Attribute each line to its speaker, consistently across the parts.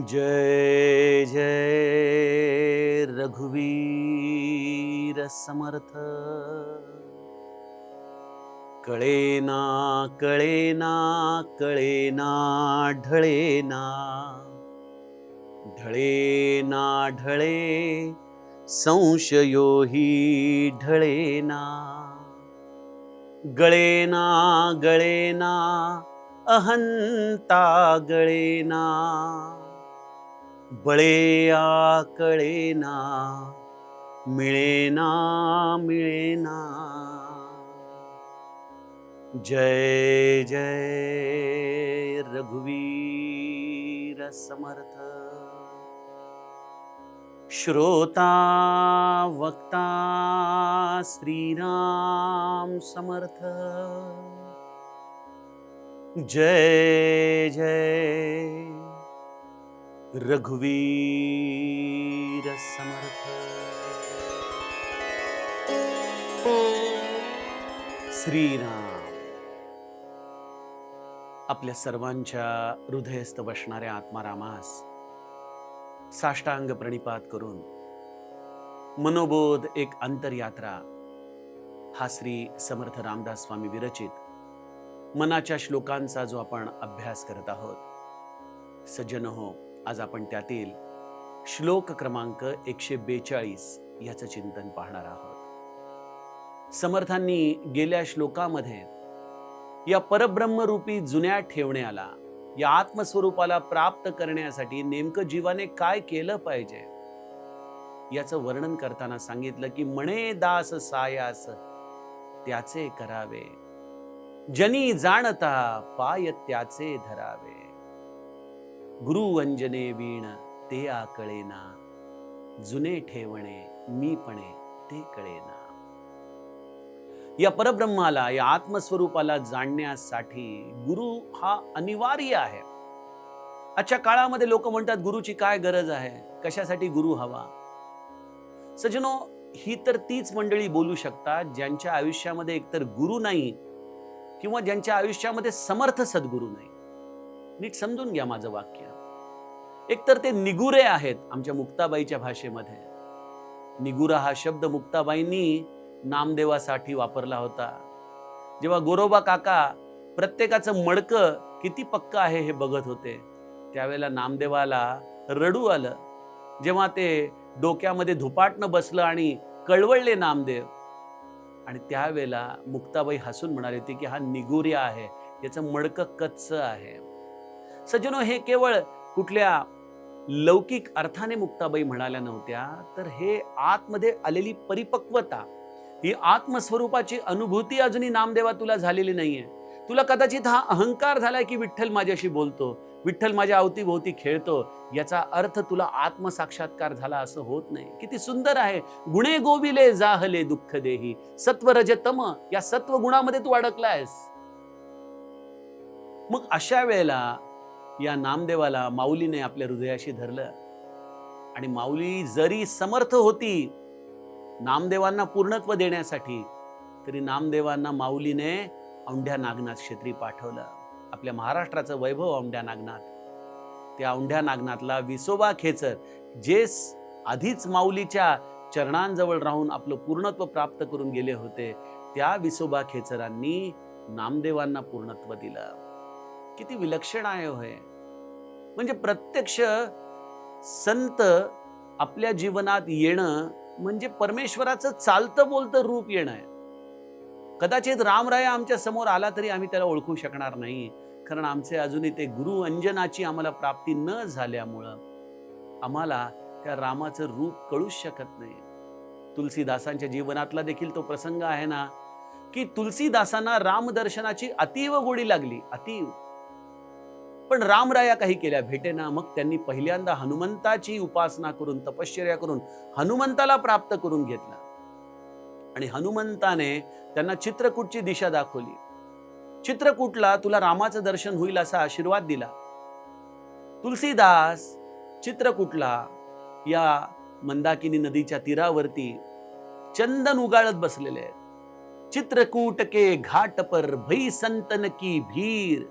Speaker 1: जय जय रघुवीर समर्थ। कळेना कळेना कळेना ढळेना, ढळेना ढळे संशयो हि ढळेना। गळेना गळेना अहंता गळेना, बळेया कळेना मिळेना मिळेना। जय जय रघुवीर समर्थ। श्रोता वक्ता श्रीराम समर्थ। जय जय रघुवीर समर्थ। श्रीराम आपल्या सर्वांच्या हृदयस्थ बसणाऱ्या आत्मारामास साष्टांग प्रणिपात करून मनोबोध एक अंतरयात्रा हा श्री समर्थ रामदास स्वामी विरचित मनाच्या श्लोकांचा जो आपण अभ्यास करत आहोत, सज्जन हो, आज आपण त्यातील श्लोक क्रमांक 142 याचं चिंतन पाहणार आहोत। समर्थांनी गेल्या श्लोकामध्ये या परब्रह्मरूपी जुन्या ठेवण्याला, या आत्मस्वरूपाला प्राप्त करण्यासाठी नेमकं जीवाने काय केलं पाहिजे याचं वर्णन करताना सांगितलं की म्हणे दास सायास त्याचे करावे, जनी जाणता पाय त्याचे धरावे। गुरु अंजने वीण ते आकळेना, जुने ठेवणे मीपणे ते कळेना। या परब्रह्माला, या आत्मस्वरूपाला जाणण्यासाठी गुरु हा अनिवार्य आहे। आजच्या काळामध्ये लोक म्हणतात गुरुची काय गरज आहे, कशासाठी गुरु हवा? सज्जनो, ही तर तीच मंडळी बोलू शकतात ज्यांच्या आयुष्यामध्ये एकतर गुरु नाही किंवा ज्यांच्या आयुष्यामध्ये समर्थ सद्गुरू नाही। नीट समजून घ्या माझं वाक्य। एकतर ते निगुरे आहेत। आमच्या मुक्ताबाईच्या भाषेमध्ये निगुरा हा शब्द मुक्ताबाईंनी नामदेवासाठी वापरला होता। जेव्हा गोरोबा काका प्रत्येकाचं मडकं किती पक्क आहे हे बघत होते, त्यावेळेला नामदेवाला रडू आलं। जेव्हा ते डोक्यामध्ये धुपाटणं बसलं आणि कळवळले नामदेव, आणि त्यावेळेला मुक्ताबाई हसून म्हणाली होती की हा निगुर्या आहे, याचं मडकं कच्च आहे। सज्जनो, हे केवळ कुठल्या लौकिक अर्थाने मुक्ताबाई म्हणाल्या नव्हत्या, तर हे आतमध्ये आलेली परिपक्वता, ही आत्मस्वरूपाची अनुभूती अजूनही नामदेवा तुला झालेली नाहीये। तुला कदाचित हा अहंकार झालाय की विठ्ठल माझ्याशी बोलतो, विठ्ठल माझ्या अवतीभोवती खेळतो, याचा अर्थ तुला आत्मसाक्षात्कार झाला असं होत नाही। किती सुंदर आहे, गुणे गोविले जाहले दुःख देही, सत्व रज तम या सत्व गुणामध्ये तू अडकलायस। मग अशा वेळेला या नामदेवाला माऊलीने आपल्या हृदयाशी धरलं, आणि माऊली जरी समर्थ होती नामदेवांना पूर्णत्व देण्यासाठी, तरी नामदेवांना माऊलीने औंढ्या नागनाथ क्षेत्री पाठवलं। आपल्या महाराष्ट्राचं वैभव औंढ्या नागनाथ, त्या औंढ्या नागनाथला विसोबा खेचर, जे आधीच माऊलीच्या चरणांजवळ राहून आपलं पूर्णत्व प्राप्त करून गेले होते, त्या विसोबा खेचरांनी नामदेवांना पूर्णत्व दिलं। किती विलक्षण आहे होय। म्हणजे प्रत्यक्ष संत आपल्या जीवनात येणं म्हणजे परमेश्वराचं चालतं बोलतं रूप येणं आहे। कदाचित रामराया आमच्या समोर आला तरी आम्ही त्याला ओळखू शकणार नाही, कारण आमचे अजूनही ते गुरु अंजनाची आम्हाला प्राप्ती न झाल्यामुळं आम्हाला त्या रामाचं रूप कळूच शकत नाही। तुलसीदासांच्या जीवनातला देखील तो प्रसंग आहे ना, की तुलसीदासांना रामदर्शनाची अतीव गोडी लागली, अतीव। पण रामराया काही केल्या भेटेना। मग त्यांनी पहिल्यांदा हनुमंताची उपासना करून, तपश्चर्या करून हनुमंताला प्राप्त करून घेतलं, आणि हनुमंताने त्यांना चित्रकूटची दिशा दाखवली। चित्रकूटला तुला रामाचं दर्शन होईल असा आशीर्वाद दिला। तुलसीदास चित्रकूटला, या मंदाकिनी नदीच्या तीरावरती चंदन उगाळत बसलेले आहेत। चित्रकूट के घाट पर भई संतन की भीड़,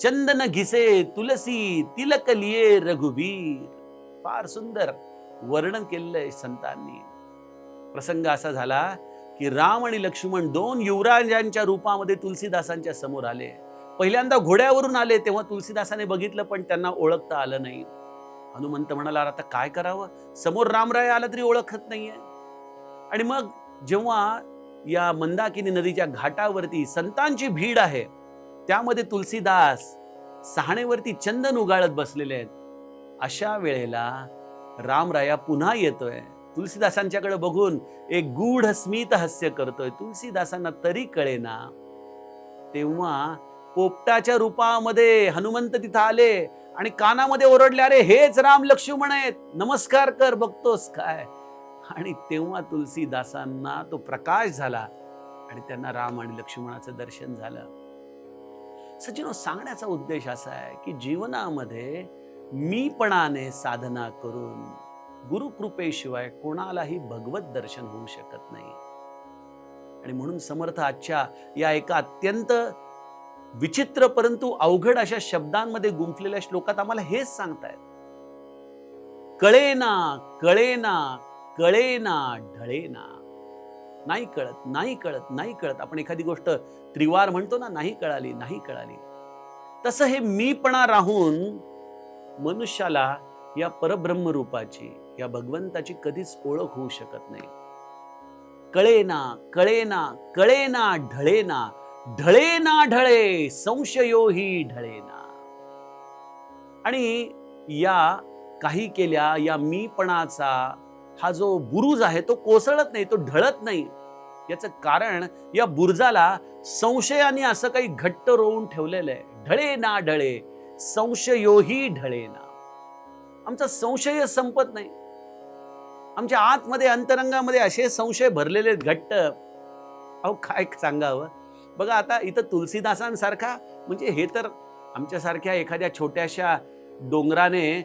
Speaker 1: चंदन घिसे तुलसी तिलक लिये रघुवीर. फार सुंदर वर्णन केलेलं संतांनी. प्रसंग असा झाला की राम आणि लक्ष्मण दोन युवराजांच्या रूपामध्ये तुलसीदासांच्या समोर आले. पहिल्यांदा घोड्यावरून आले तेव्हा तुलसीदासाने बघितलं पण त्यांना ओळखता आलं नाही. हनुमंत म्हणाला, आता काय करावं, समोर रामराय आला तरी ओळखत नाहीये. आणि मग जेव्हा या मंदाकिनी नदीच्या घाटावरती संतांची भीड आहे, त्यामध्ये तुलसीदास सहाणेवरती चंदन उगाळत बसलेले आहेत, अशा वेळेला रामराया पुन्हा येतोय. तुलसीदासांच्याकडे बघून एक गूढ स्मित हास्य करतोय. तुलसीदासांना तरी कळेना. तेव्हा पोपटाच्या रूपामध्ये हनुमंत तिथं आले आणि कानामध्ये ओरडले, अरे हेच राम लक्ष्मण आहेत, नमस्कार कर, बघतोस काय. आणि तेव्हा तुलसीदासांना तो प्रकाश झाला आणि त्यांना राम आणि लक्ष्मणाचं दर्शन झालं. सज्जनो, सांगण्याचा उद्देश असा आहे की जीवनामध्ये मीपणाने साधना करून गुरुकृपेशिवाय कोणालाही भगवत दर्शन होऊ शकत नाही. आणि म्हणून समर्थ आजच्या या एका अत्यंत विचित्र परंतु अवघड अशा शब्दांमध्ये गुंफलेल्या श्लोकात आम्हाला हेच सांगतायत, कळेना कळेना कळेना ढळेना. नाही कळत, नाही कळत, नाही कळत. आपण एखादी गोष्ट त्रिवार म्हणतो ना, नाही कळाली, नाही कळाली. तसं हे मीपणा राहून मनुष्याला या परब्रह्म रूपाची, या भगवंताची कधीच ओळख होऊ शकत नाही. कळेना कळेना कळेना ढळेना, ढळेना ढळे संशयोही ढळेना. आणि या काही केल्या या मीपणाचा हा जो बुरुज आहे तो कोसळत नाही, तो ढळत नाही. याचं कारण या बुरुजाला संशयाने असं काही घट्ट रोवून ठेवलेलं आहे. ढळेना ढळे संशयोही ढळेना. आमचा संशय संपत नाही. आमच्या आतमध्ये अंतरंगामध्ये असे संशय भरलेले घट्ट. अहो काय सांगावं. बघा आता इथं तुलसीदासांसारखा, म्हणजे हे तर आमच्यासारख्या एखाद्या छोट्याशा डोंगराने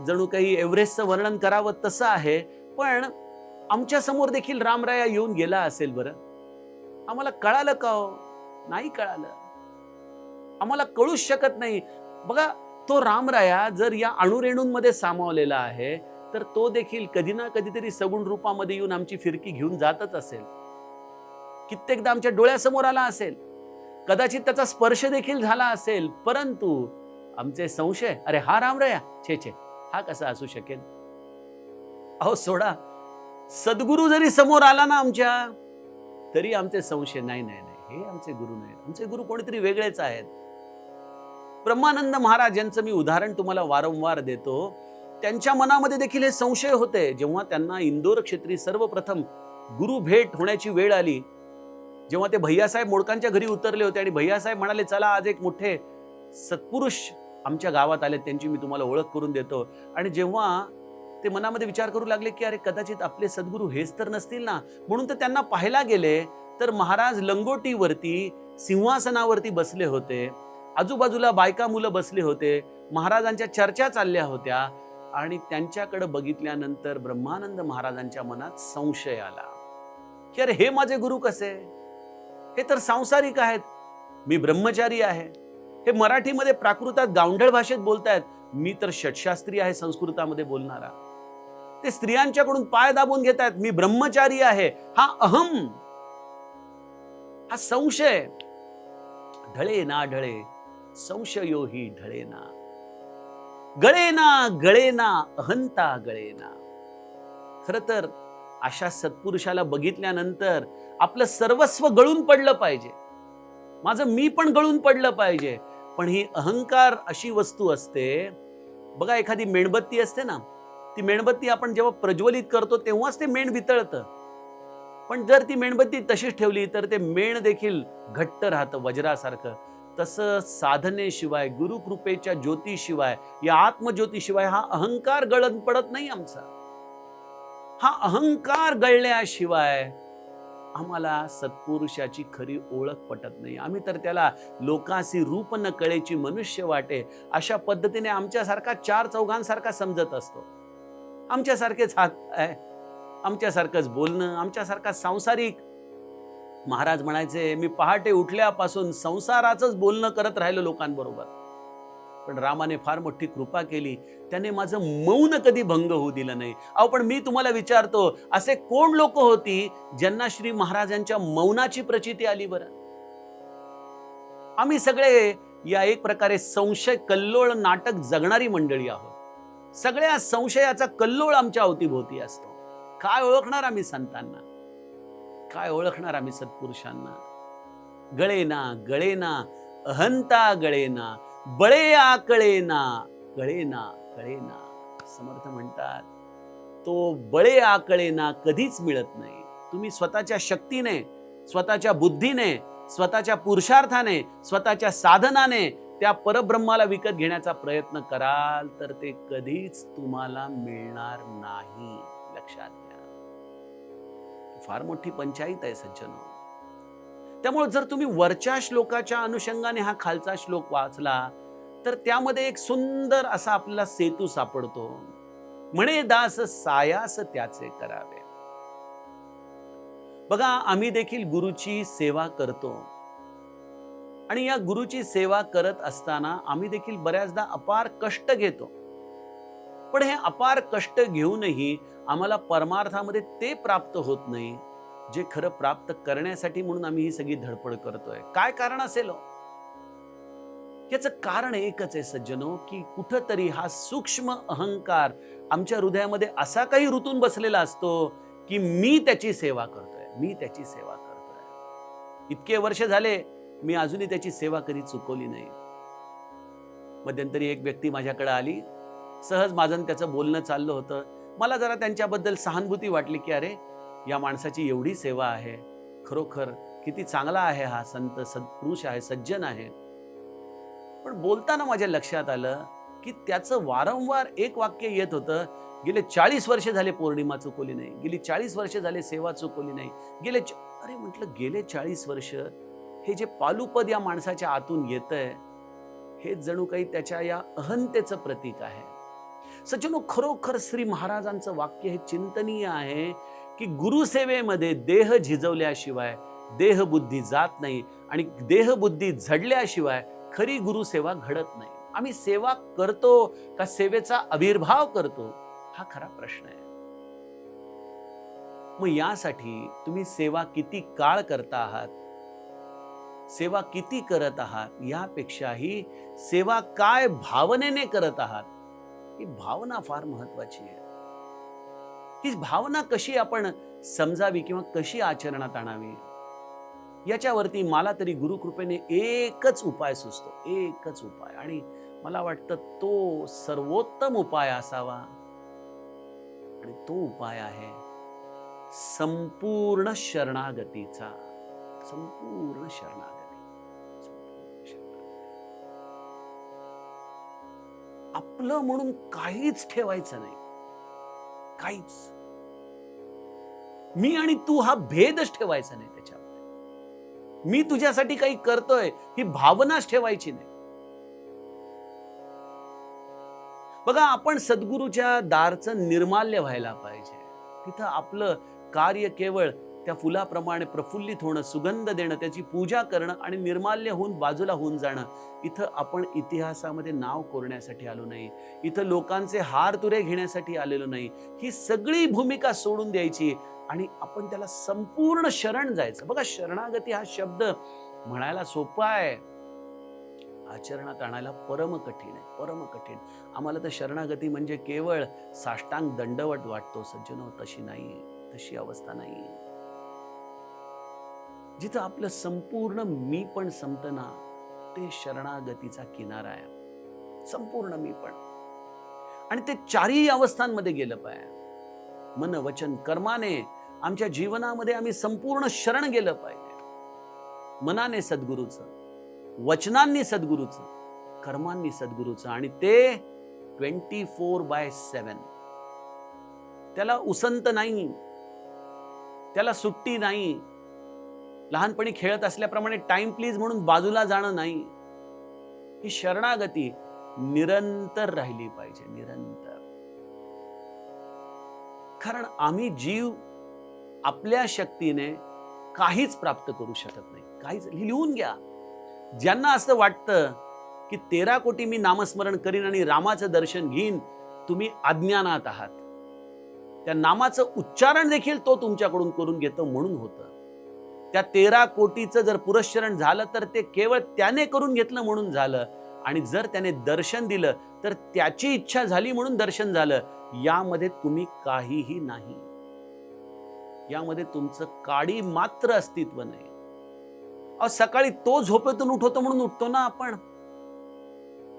Speaker 1: जणू काही एव्हरेस्टचं वर्णन करावं तसं आहे. पण आमच्या समोर देखील रामराया येऊन गेला असेल बरं. आम्हाला कळालं का हो? नाही कळालं. आम्हाला कळूच शकत नाही. बघा, तो रामराया जर या अणुरेणूंमध्ये सामावलेला आहे तर तो देखील कधी ना कधीतरी सगुण रूपामध्ये येऊन आमची फिरकी घेऊन जातच असेल. कित्येकदा आमच्या डोळ्यासमोर आला असेल, कदाचित त्याचा स्पर्श देखील झाला असेल, परंतु आमचे संशय, अरे हा रामराया, छे छे, हा कसा असू शकेल. अहो सोडा, सद्गुरू जरी समोर आला ना आमच्या, तरी आमचे संशय, नाही नाही नाही, हे आमचे गुरु नाहीत, आमचे गुरु कोणीतरी वेगळेच आहेत. ब्रह्मानंद महाराज यांचं मी उदाहरण तुम्हाला वारंवार देतो. त्यांच्या मनामध्ये देखील हे संशय होते. जेव्हा त्यांना इंदोर क्षेत्री सर्वप्रथम गुरु भेट होण्याची वेळ आली, जेव्हा ते भैयासाहेब मोडकांच्या घरी उतरले होते आणि भैयासाहेब म्हणाले, चला आज एक मोठे सत्पुरुष आमच्या गावात आले, त्यांची मी तुम्हाला ओळख करून देतो. आणि जेव्हा ते मनामध्ये विचार करू लागले की अरे कदाचित आपले सद्गुरू हेच तर नसतील ना, म्हणून ते त्यांना पाहायला गेले तर महाराज लंगोटीवरती सिंहासनावरती बसले होते. आजूबाजूला बायका मुलं बसले होते. महाराजांच्या चर्चा चालल्या होत्या. आणि त्यांच्याकडे बघितल्यानंतर ब्रह्मानंद महाराजांच्या मनात संशय आला की अरे हे माझे गुरु कसे, हे तर सांसारिक आहेत, मी ब्रह्मचारी आहे. हे मराठीमध्ये प्राकृतात गावंढळ भाषेत बोलतायत, मी तर षटशास्त्री आहे संस्कृतामध्ये बोलणारा. ते स्त्रियांच्याकडून पाय दाबून घेतायत, मी ब्रह्मचारी आहे. हा अहम, हा संशय. ढळे ना ढळे संशयोही ढळेना, गळेना गळेना अहंता गळेना. खर तर अशा सत्पुरुषाला बघितल्यानंतर आपलं सर्वस्व गळून पडलं पाहिजे, माझं मी पण गळून पडलं पाहिजे. पण ही अहंकार अशी वस्तू असते. बघा, एखादी मेणबत्ती असते ना, ती मेणबत्ती आपण जेव्हा प्रज्वलित करतो तेव्हाच ते मेण वितळतं. पण जर ती मेणबत्ती तशीच ठेवली तर ते मेण देखील घट्ट राहतं वज्रासारखं. तसं साधनेशिवाय, गुरुकृपेच्या ज्योतीशिवाय, या आत्मज्योतीशिवाय हा अहंकार गळत पडत नाही आमचा. हा अहंकार गळल्याशिवाय आम्हाला सत्पुरुषाची खरी ओळख पटत नाही. आम्ही तर त्याला लोकासी रूप न कळेची मनुष्य वाटे, अशा पद्धतीने आमच्यासारखा चार चौघांसारखा समजत असतो. आमच्यासारखेच हात आहे, आमच्यासारखंच बोलणं, आमच्यासारखा सांसारिक. महाराज म्हणायचे, मी पहाटे उठल्यापासून संसाराचंच बोलणं करत राहिलो लोकांबरोबर. पण रामाने फार मोठी कृपा केली, त्याने माझं मौन कधी भंग होऊ दिलं नाही. अहो, पण मी तुम्हाला विचारतो, असे कोण लोक होती ज्यांना श्री महाराजांच्या मौनाची प्रचिती आली बरं? आम्ही सगळे या एक प्रकारे संशय कल्लोळ नाटक जगणारी मंडळी आहोत. सगळ्या संशयाचा कल्लोळ आमच्या अवतीभोवती असतो. काय ओळखणार आम्ही संतांना? काय ओळखणार आम्ही सत्पुरुषांना? गळेना गळेना अहंता गळेना, बळे आकळेना, कळेना कळेना. समर्थ म्हणतात, तो बळे आकळेना कधीच मिळत नाही. तुम्ही स्वतःच्या शक्तीने, स्वतःच्या बुद्धीने, स्वतःच्या पुरुषार्थाने, स्वतःच्या साधनाने त्या परब्रह्माला विकत घेण्याचा प्रयत्न कराल तर ते कधीच तुम्हाला मिळणार नाही. लक्षात घ्या. फार मोठी पंचायत आहे सज्जनो. त्यामुळे जर तुम्ही वरच्या श्लोकाच्या अनुषंगाने हा खालचा श्लोक वाचला तर त्यामध्ये एक सुंदर असा आपल्याला सेतू सापडतो. म्हणे दास सायास त्याचे करावे. बघा, आम्ही देखील गुरुची सेवा करतो आणि या गुरुची सेवा करत असताना आम्ही देखील बऱ्याचदा अपार कष्ट घेतो. पण हे अपार कष्ट घेऊनही आम्हाला परमार्थामध्ये ते प्राप्त होत नाही जे खरं प्राप्त करण्यासाठी म्हणून आम्ही ही सगळी धडपड करतोय. काय कारण असेल? याचं कारण एकच आहे सज्जनो, की कुठंतरी हा सूक्ष्म अहंकार आमच्या हृदयामध्ये असा काही रुतून बसलेला असतो की मी त्याची सेवा करतोय, मी त्याची सेवा करतोय. इतके वर्ष झाले मी अजूनही त्याची सेवा कधी चुकवली नाही. मध्यंतरी एक व्यक्ती माझ्याकडे आली. सहज माझं आणि त्याचं बोलणं चाललं होतं. मला जरा त्यांच्याबद्दल सहानुभूती वाटली की अरे, या माणसाची एवढी सेवा आहे, खरोखर किती चांगला आहे हा संत, सत्पुरुष आहे, सज्जन आहे. पण बोलताना माझ्या लक्षात आलं की त्याचं वारंवार एक वाक्य येत होतं, गेले 40 वर्ष झाले पौर्णिमा चुकवली नाही, गेली 40 वर्ष झाले सेवा चुकवली नाही, अरे म्हटलं, गेले 40 वर्ष हे जे पालुपद या माणसाच्या आतून येतंय, हे जणू काही त्याच्या या अहंतेचं प्रतीक आहे. सज्जनो, खरोखर श्री महाराजांचं वाक्य हे चिंतनीय आहे की गुरुसेवेमध्ये देह झिजवल्याशिवाय देहबुद्धी जात नाही आणि देहबुद्धी झडल्याशिवाय खरी गुरुसेवा घडत नाही. आम्ही सेवा करतो का सेवेचा आविर्भाव करतो, हा खरा प्रश्न आहे. मग यासाठी तुम्ही सेवा किती काळ करता आहात, सेवा किती करत आहात, यापेक्षाही सेवा काय भावनेने करत आहात, ही भावना फार महत्वाची आहे. ही भावना कशी आपण समजावी किंवा कशी आचरणात आणावी, याच्यावरती मला तरी गुरुकृपेने एकच उपाय सुचतो, एकच उपाय, आणि मला वाटतं तो सर्वोत्तम उपाय असावा. आणि तो उपाय आहे संपूर्ण शरणागतीचा. संपूर्ण शरणागती, संपूर्ण शरणागती. आपलं म्हणून काहीच ठेवायचं नाही, काहीच. मी आणि तू हा भेदच ठेवायचा नाही त्याच्यामध्ये. मी तुझ्यासाठी काही करतोय ही भावनाच ठेवायची नाही. बघा, आपण सद्गुरूच्या दारचं निर्माल्य व्हायला पाहिजे. तिथं आपलं कार्य केवळ त्या फुलाप्रमाणे प्रफुल्लित होणं, सुगंध देणं, त्याची पूजा करणं आणि निर्माल्य होऊन बाजूला होऊन जाणं. इथं आपण इतिहासामध्ये नाव कोरण्यासाठी आलो नाही, इथं लोकांचे हार तुरे घेण्यासाठी आलेलो नाही. ही सगळी भूमिका सोडून द्यायची आणि आपण त्याला संपूर्ण शरण जायचं. बघा, शरणागती हा शब्द म्हणायला सोपा आहे, आचरणात आणायला परम कठीण आहे, परम कठीण. आम्हाला तर शरणागती म्हणजे केवळ साष्टांग दंडवत वाटतो. सज्जनो, तशी नाहीये, तशी अवस्था नाहीये. जिथं आपलं संपूर्ण मी पण संपतं ना, ते शरणागतीचा किनारा आहे. संपूर्ण मी पण. आणि ते चारही अवस्थांमध्ये गेलं पाहिजे. मन वचन कर्माने आमच्या जीवनामध्ये आम्ही संपूर्ण शरण गेलं पाहिजे. मनाने सद्गुरूचं, वचनांनी सद्गुरूचं, कर्मांनी सद्गुरूचं, आणि ते 24/7. त्याला उसंत नाही, त्याला सुट्टी नाही. लहानपणी खेळत असल्याप्रमाणे टाइम प्लीज म्हणून बाजूला जाणं नाही. ही शरणागती निरंतर राहिली पाहिजे, निरंतर. कारण आम्ही जीव आपल्या शक्तीने काहीच प्राप्त करू शकत नाही, काहीच. लिहून घ्या. ज्यांना असं वाटतं की 13 कोटी मी नामस्मरण करीन आणि रामाचं दर्शन घेईन, तुम्ही अज्ञानात आहात. त्या नामाचं उच्चारण देखील तो तुमच्याकडून करून घेतो म्हणून होतं. त्या 13 कोटीचं जर पुरस्चरण झालं तर ते केवळ त्याने करून घेतलं म्हणून झालं, आणि जर त्याने दर्शन दिलं तर त्याची इच्छा झाली म्हणून दर्शन झालं. यामध्ये तुम्ही काहीही नाही, यामध्ये तुमचं काडी मात्र अस्तित्व नाही. सकाळी तो झोपेतून उठवतो म्हणून उठतो ना आपण,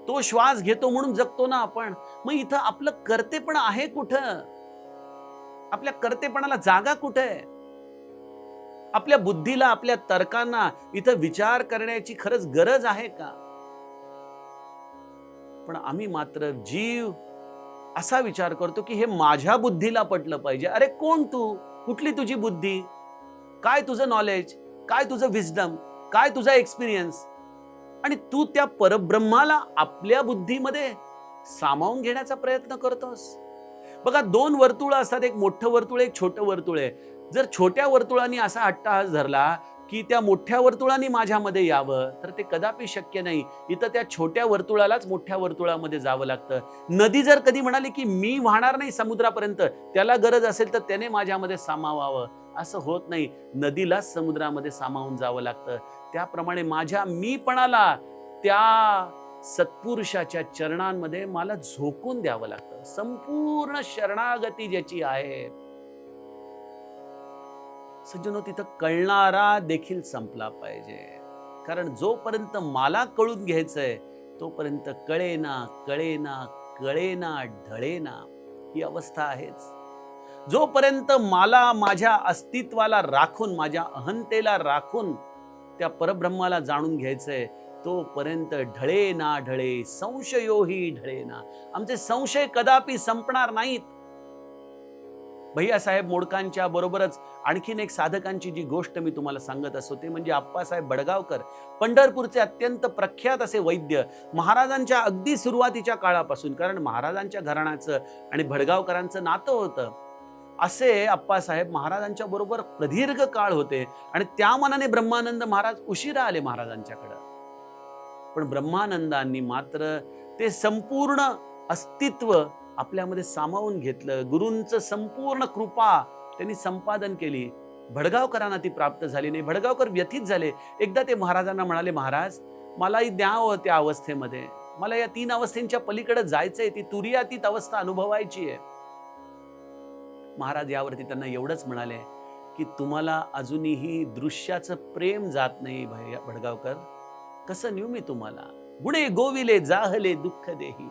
Speaker 1: तो श्वास घेतो म्हणून जगतो ना आपण. मग इथं आपलं कर्तेपण आहे कुठं? आपल्या कर्तेपणाला जागा कुठे आहे? आपल्या बुद्धीला, आपल्या तर्कांना इथं विचार करण्याची खरंच गरज आहे का? पण आम्ही मात्र जीव असा विचार करतो की हे माझ्या बुद्धीला पटलं पाहिजे. अरे कोण तू? कुठली तुझी बुद्धी? काय तुझं नॉलेज? काय तुझं विजडम? काय तुझा एक्सपिरियन्स? आणि तू त्या परब्रह्माला आपल्या बुद्धीमध्ये सामावून घेण्याचा प्रयत्न करतोस. बघा, 2 वर्तुळ असतात, एक मोठं वर्तुळ, एक छोटं वर्तुळ आहे. जर छोट्या वर्तुळाने असा अट्टहास धरला की त्या मोठ्या वर्तुळाने माझ्यामध्ये यावं, तर ते कदापि शक्य नाही. इथं त्या छोट्या वर्तुळालाच मोठ्या वर्तुळामध्ये जावं लागतं. नदी जर कधी म्हणाली की मी वाहणार नाही समुद्रापर्यंत, त्याला गरज असेल तर त्याने माझ्यामध्ये सामावावं, असं होत नाही. नदीलाच समुद्रामध्ये सामावून जावं लागतं. त्याप्रमाणे माझ्या मीपणाला त्या सत्पुरुषाच्या चरणांमध्ये मला झोकून द्यावं लागतं. संपूर्ण शरणागती ज्याची आहे, सज्जनो, तिथं कळणारा देखील संपला पाहिजे. कारण जोपर्यंत मला कळून घ्यायचंय तोपर्यंत कळेना कळेना कळेना ढळेना ही अवस्था आहेच. जोपर्यंत मला माझ्या अस्तित्वाला राखून, माझ्या अहंतेला राखून त्या परब्रह्माला जाणून घ्यायचंय तोपर्यंत ढळे ना ढळे संशयोही ढळेना. आमचे संशय कदापि संपणार नाहीत. भैयासाहेब मोडकांच्या बरोबरच आणखीन एक साधकांची जी गोष्ट मी तुम्हाला सांगत असतो ते म्हणजे आप्पासाहेब बडगावकर, पंढरपूरचे अत्यंत प्रख्यात असे वैद्य. महाराजांच्या अगदी सुरुवातीच्या काळापासून, कारण महाराजांच्या घराण्याचं आणि बडगावकरांचं नातं होतं, असे आप्पासाहेब महाराजांच्या बरोबर प्रदीर्घ काळ होते. आणि त्या मनाने ब्रह्मानंद महाराज उशिरा आले महाराजांच्याकडं. पण ब्रह्मानंदांनी मात्र ते संपूर्ण अस्तित्व आपल्यामध्ये सामावून घेतलं. गुरूंचं संपूर्ण कृपा त्यांनी संपादन केली. भडगावकरांना ती प्राप्त झाली नाही. भडगावकर व्यथित झाले. एकदा ते महाराजांना म्हणाले, महाराज मलाही द्यावं त्या अवस्थेमध्ये, मला या 3 अवस्थेंच्या पलीकडे जायचंय, ती तुरीयातीत अवस्था अनुभवायची आहे. महाराज यावरती त्यांना एवढंच म्हणाले की तुम्हाला अजूनही दृश्याचं प्रेम जात नाही भैया भडगावकर, कसं नेऊ मी तुम्हाला? गुणे गोविले जाहले दुःख देही.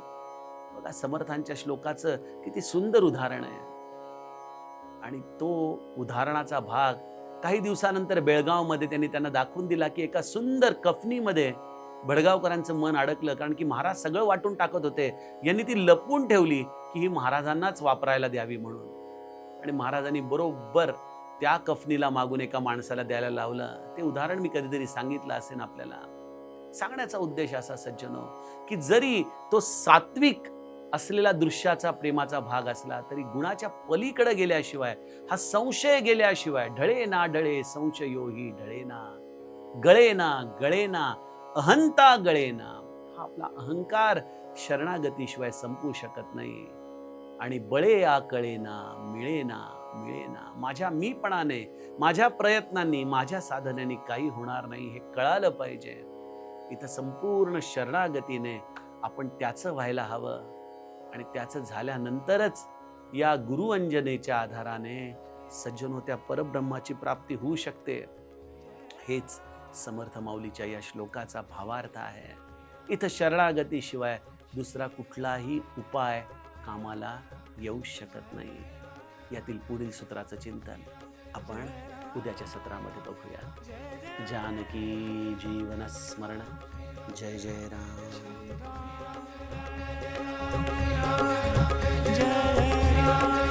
Speaker 1: बघा, समर्थांच्या श्लोकाचं किती सुंदर उदाहरण आहे. आणि तो उदाहरणाचा भाग काही दिवसानंतर बेळगावमध्ये त्यांनी त्यांना दाखवून दिला की एका सुंदर कफनीमध्ये भडगावकरांचं मन अडकलं. कारण की महाराज सगळं वाटून टाकत होते. यांनी ती लपवून ठेवली की ही महाराजांनाच वापरायला द्यावी म्हणून. आणि महाराजांनी बरोबर त्या कफनीला मागून एका माणसाला द्यायला लावलं. ते उदाहरण मी कधीतरी सांगितलं असेल आपल्याला. सांगण्याचा उद्देश असा सज्जनो की जरी तो सात्विक असलेला दृश्याचा प्रेमाचा भाग असला तरी गुणाच्या पलीकडे गेल्याशिवाय, हा संशय गेल्याशिवाय ढळे ना ढळे संशयोही ढळेना, गळेना गळेना अहंता गळेना. हा आपला अहंकार शरणागतीशिवाय संपू शकत नाही. आणि बळे आ कळेना मिळेना मिळेना. माझ्या मीपणाने, माझ्या प्रयत्नांनी, माझ्या साधनेने काही होणार नाही हे कळालं पाहिजे. इथं संपूर्ण शरणागतीने आपण त्याचं व्हायला हवं. आणि त्याचं झाल्यानंतरच या गुरुअंजनेच्या आधाराने सज्जनो त्या परब्रह्माची प्राप्ती होऊ शकते. हेच समर्थ माऊलीच्या या श्लोकाचा भावार्थ आहे. इथं शरणागतीशिवाय दुसरा कुठलाही उपाय कामाला येऊ शकत नाही. यातील पुढील सूत्राचं चिंतन आपण उद्याच्या सत्रामध्ये बघूया. जानकी जीवन स्मरण. जय जय राम. जय राम.